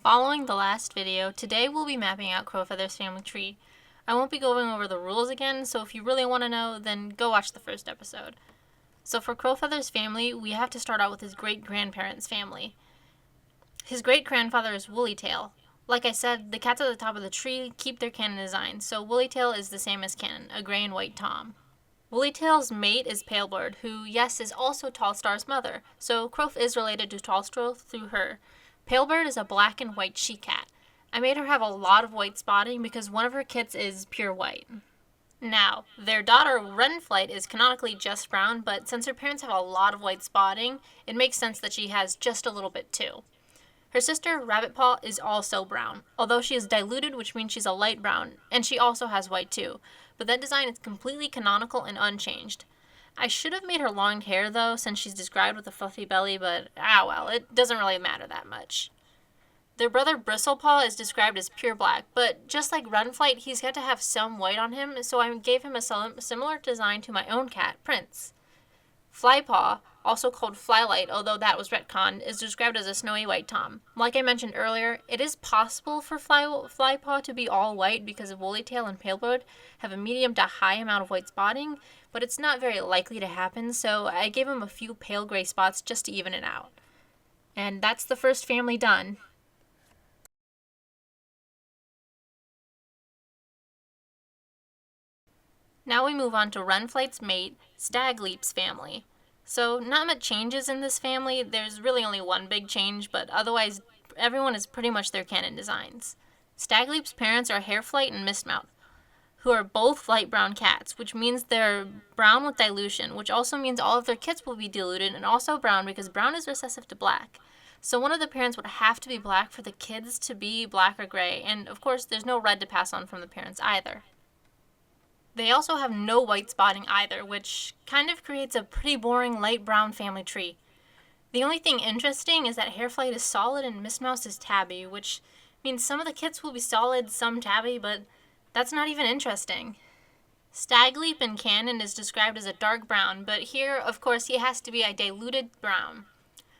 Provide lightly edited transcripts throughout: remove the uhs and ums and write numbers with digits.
Following the last video, today we'll be mapping out Crowfeather's family tree. I won't be going over the rules again, so if you really want to know, then go watch the first episode. So for Crowfeather's family, we have to start out with his great-grandparents' family. His great-grandfather is Woollytail. Like I said, the cats at the top of the tree keep their canon design, so Woollytail is the same as canon, a gray and white tom. Woollytail's mate is Palebird, who, yes, is also Tallstar's mother, so Crowf is related to Tallstar through her. Palebird is a black and white she-cat. I made her have a lot of white spotting because one of her kits is pure white. Now, their daughter Wrenflight is canonically just brown, but since her parents have a lot of white spotting, it makes sense that she has just a little bit too. Her sister Rabbitpaw is also brown, although she is diluted, which means she's a light brown, and she also has white too, but that design is completely canonical and unchanged. I should have made her long hair though, since she's described with a fluffy belly, but well, it doesn't really matter that much. Their brother Bristlepaw is described as pure black, but just like Wrenflight, he's got to have some white on him, so I gave him a similar design to my own cat, Prince. Flypaw, also called Flylight, although that was retconned, is described as a snowy white tom. Like I mentioned earlier, it is possible for Flypaw to be all white because Woollytail and Palebird have a medium to high amount of white spotting, but it's not very likely to happen, so I gave him a few pale gray spots just to even it out. And that's the first family done. Now we move on to Wrenflight's mate, Stagleap's family. So not much changes in this family. There's really only one big change, but otherwise everyone is pretty much their canon designs. Stagleap's parents are Hareflight and Mistmouse, who are both light brown cats, which means they're brown with dilution, which also means all of their kits will be diluted and also brown because brown is recessive to black. So one of the parents would have to be black for the kids to be black or gray, and of course there's no red to pass on from the parents either. They also have no white spotting either, which kind of creates a pretty boring light brown family tree. The only thing interesting is that Hareflight is solid and Mistmouse is tabby, which means some of the kits will be solid, some tabby, but that's not even interesting. Stagleap in canon is described as a dark brown, but here, of course, he has to be a diluted brown.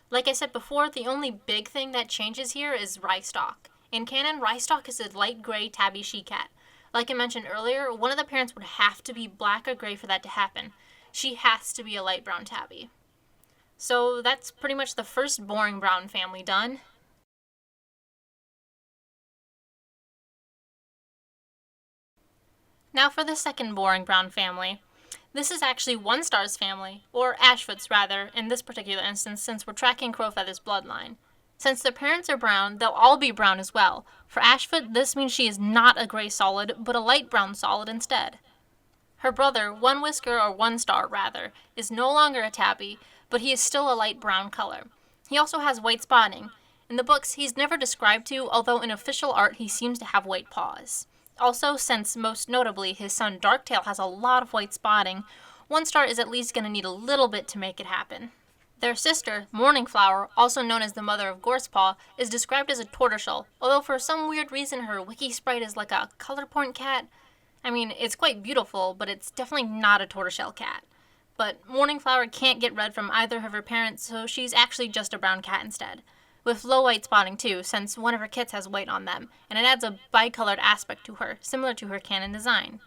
Like I said before, the only big thing that changes here is Ryestalk. In canon, Ryestalk is a light gray tabby she-cat. Like I mentioned earlier, one of the parents would have to be black or gray for that to happen. She has to be a light brown tabby. So that's pretty much the first boring brown family done. Now for the second boring brown family. This is actually Onestar's family, or Ashfoot's rather, in this particular instance since we're tracking Crowfeather's bloodline. Since their parents are brown, they'll all be brown as well. For Ashfoot, this means she is not a gray solid, but a light brown solid instead. Her brother, One Whisker or Onestar rather, is no longer a tabby, but he is still a light brown color. He also has white spotting. In the books, he's never described to, although in official art he seems to have white paws. Also, since most notably his son Darktail has a lot of white spotting, Onestar is at least going to need a little bit to make it happen. Their sister, Morningflower, also known as the mother of Gorsepaw, is described as a tortoiseshell, although for some weird reason her wiki sprite is like a color point cat. I mean, it's quite beautiful, but it's definitely not a tortoiseshell cat. But Morningflower can't get red from either of her parents, so she's actually just a brown cat instead. With low white spotting too, since one of her kits has white on them, and it adds a bicolored aspect to her, similar to her canon design.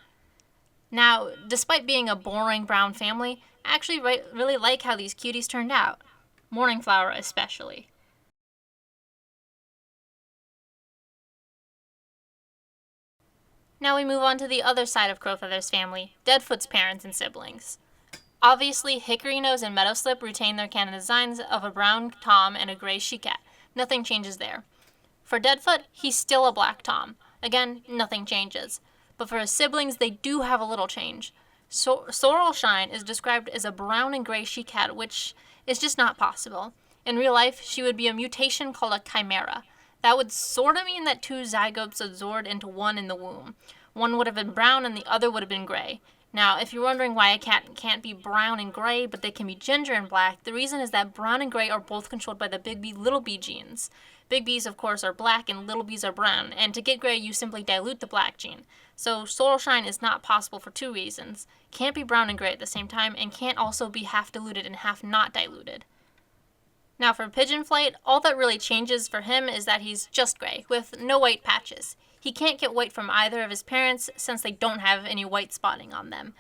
Now, despite being a boring brown family, I actually really like how these cuties turned out. Morningflower especially. Now we move on to the other side of Crowfeather's family, Deadfoot's parents and siblings. Obviously, Hickorynose and Meadowslip retain their canon designs of a brown tom and a gray she-cat. Nothing changes there. For Deadfoot, he's still a black tom. Again, nothing changes. But for his siblings, they do have a little change. Sorrelshine is described as a brown and gray she-cat, which is just not possible. In real life, she would be a mutation called a chimera. That would sort of mean that two zygotes absorbed into one in the womb. One would have been brown and the other would have been gray. Now, if you're wondering why a cat can't be brown and gray, but they can be ginger and black, the reason is that brown and gray are both controlled by the big B, little b genes. Big B's, of course, are black and little b's are brown, and to get gray, you simply dilute the black gene. So Sorrelshine is not possible for two reasons. Can't be brown and gray at the same time, and can't also be half diluted and half not diluted. Now for Pigeonflight, all that really changes for him is that he's just gray, with no white patches. He can't get white from either of his parents since they don't have any white spotting on them.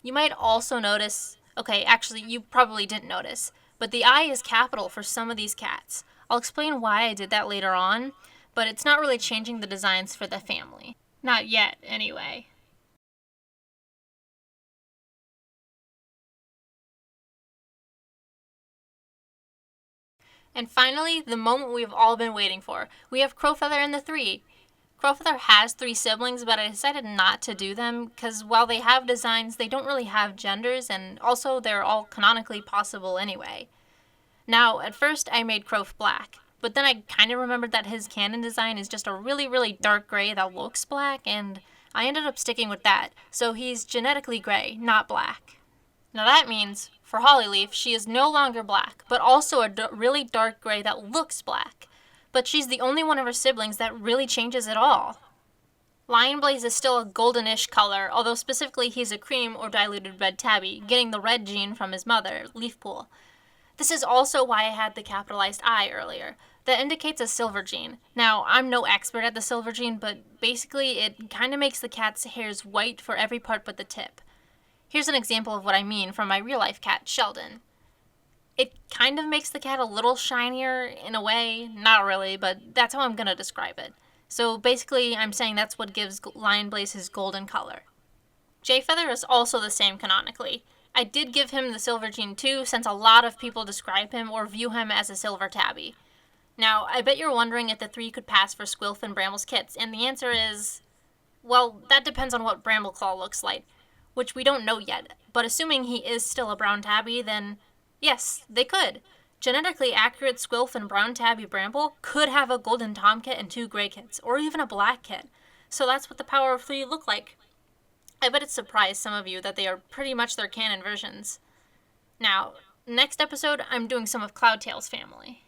You might also notice, okay, actually you probably didn't notice, but the I is capital for some of these cats. I'll explain why I did that later on, but it's not really changing the designs for the family. Not yet, anyway. And finally, the moment we've all been waiting for. We have Crowfeather and the 3. Crowfeather has 3 siblings, but I decided not to do them because while they have designs, they don't really have genders, and also they're all canonically possible anyway. Now, at first I made Crowf black, but then I kind of remembered that his canon design is just a really, really dark gray that looks black, and I ended up sticking with that, so he's genetically gray, not black. Now that means, for Hollyleaf, she is no longer black, but also a really dark gray that looks black. But she's the only one of her siblings that really changes at all. Lionblaze is still a goldenish color, although specifically he's a cream or diluted red tabby, getting the red gene from his mother, Leafpool. This is also why I had the capitalized I earlier. That indicates a silver gene. Now, I'm no expert at the silver gene, but basically it kind of makes the cat's hairs white for every part but the tip. Here's an example of what I mean from my real-life cat, Sheldon. It kind of makes the cat a little shinier in a way, not really, but that's how I'm going to describe it. So basically, I'm saying that's what gives Lionblaze his golden color. Jayfeather is also the same canonically. I did give him the silver gene too, since a lot of people describe him or view him as a silver tabby. Now, I bet you're wondering if the 3 could pass for Squilf and Bramble's kits, and the answer is, well, that depends on what Brambleclaw looks like, which we don't know yet, but assuming he is still a brown tabby, then yes, they could. Genetically accurate Squilf and brown tabby Bramble could have a golden tom kit and 2 gray kits, or even a black kit. So that's what the power of 3 look like. I bet it surprised some of you that they are pretty much their canon versions. Now, next episode, I'm doing some of Cloudtail's family.